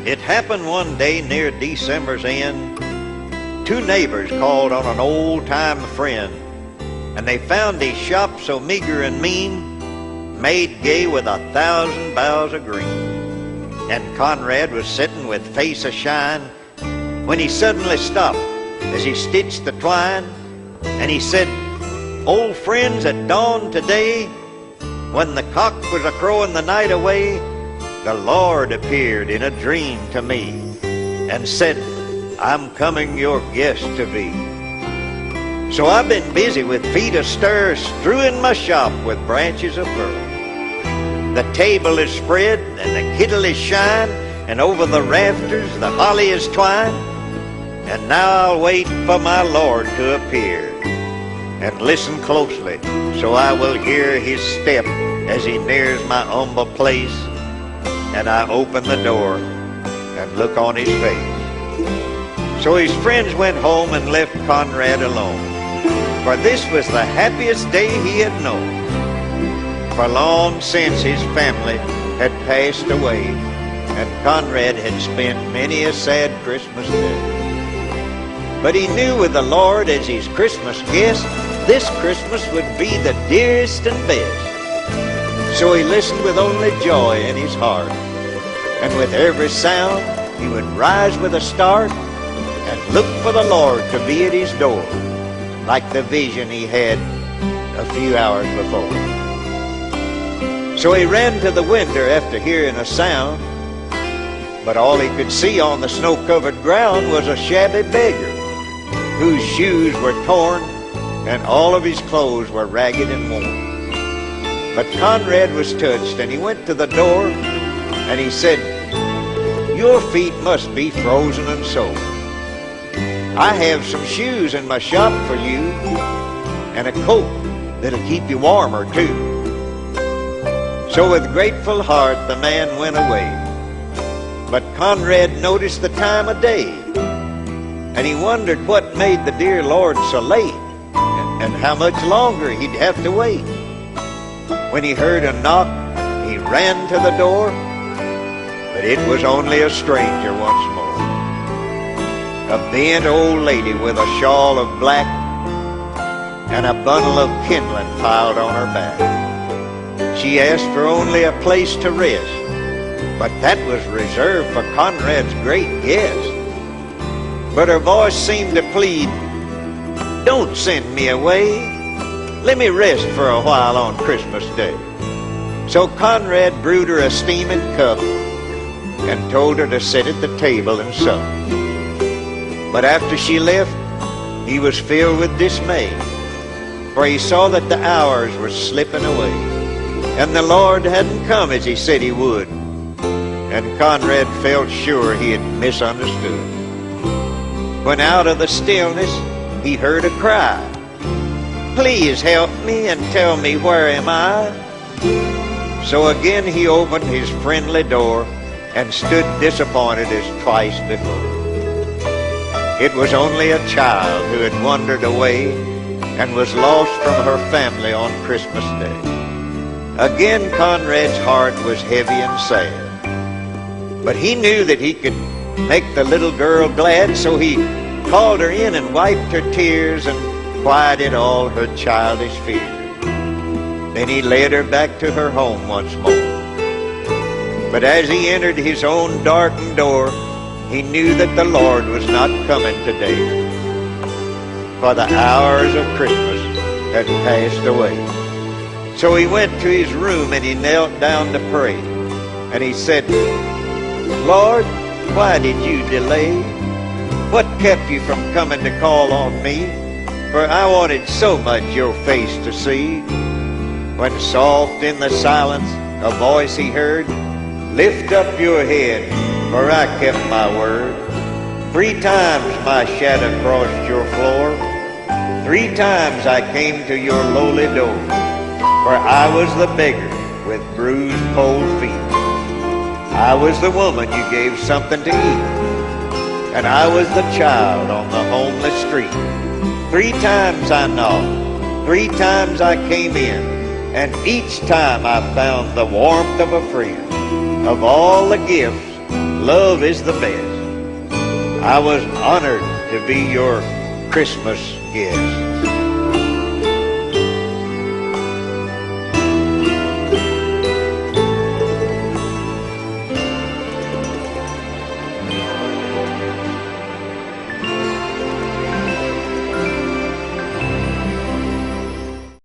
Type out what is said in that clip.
It happened one day near December's end. Two neighbors called on an old-time friend, and they found his shop so meager and mean, made gay with 1,000 boughs of green. And Conrad was sitting with face a-shine when he suddenly stopped as he stitched the twine, and he said, "Old friends, at dawn today, when the cock was a-crowing the night away, the Lord appeared in a dream to me and said, 'I'm coming your guest to be.' So I've been busy with feet astir, strewing my shop with branches of fir. The table is spread and the kittle is shine, and over the rafters the holly is twined. And now I'll wait for my Lord to appear, and listen closely so I will hear his step as he nears my humble place. And I open the door and look on his face." So his friends went home and left Conrad alone, for this was the happiest day he had known. For long since his family had passed away, and Conrad had spent many a sad Christmas day. But he knew with the Lord as his Christmas guest, this Christmas would be the dearest and best. So he listened with only joy in his heart, and with every sound he would rise with a start and look for the Lord to be at his door, like the vision he had a few hours before. So he ran to the window after hearing a sound, but all he could see on the snow-covered ground was a shabby beggar, whose shoes were torn and all of his clothes were ragged and worn. But Conrad was touched, and he went to the door, and he said, "Your feet must be frozen and sore. I have some shoes in my shop for you, and a coat that'll keep you warmer too." So with grateful heart the man went away. But Conrad noticed the time of day, and he wondered what made the dear Lord so late, and how much longer he'd have to wait. When he heard a knock, he ran to the door, but it was only a stranger once more. A bent old lady with a shawl of black and a bundle of kindling piled on her back. She asked for only a place to rest, but that was reserved for Conrad's great guest. But her voice seemed to plead, "Don't send me away. Let me rest for a while on Christmas Day." So Conrad brewed her a steaming cup and told her to sit at the table and sup. But after she left, he was filled with dismay, for he saw that the hours were slipping away, and the Lord hadn't come as he said he would, and Conrad felt sure he had misunderstood. When out of the stillness he heard a cry, "Please help me and tell me, where am I?" So again he opened his friendly door and stood disappointed as twice before. It was only a child who had wandered away and was lost from her family on Christmas Day. Again Conrad's heart was heavy and sad, but he knew that he could make the little girl glad, so he called her in and wiped her tears and quieted all her childish fears. Then he led her back to her home once more. But as he entered his own darkened door, he knew that the Lord was not coming today, for the hours of Christmas had passed away. So he went to his room and he knelt down to pray, and he said, "Lord, why did you delay? What kept you from coming to call on me? For I wanted so much your face to see." When soft in the silence a voice he heard, "Lift up your head, for I kept my word. 3 times my shadow crossed your floor. 3 times I came to your lowly door. For I was the beggar with bruised cold feet. I was the woman you gave something to eat. And I was the child on the homeless street. 3 times I knocked, 3 times I came in, and each time I found the warmth of a friend. Of all the gifts love is the best. I was honored to be your Christmas guest.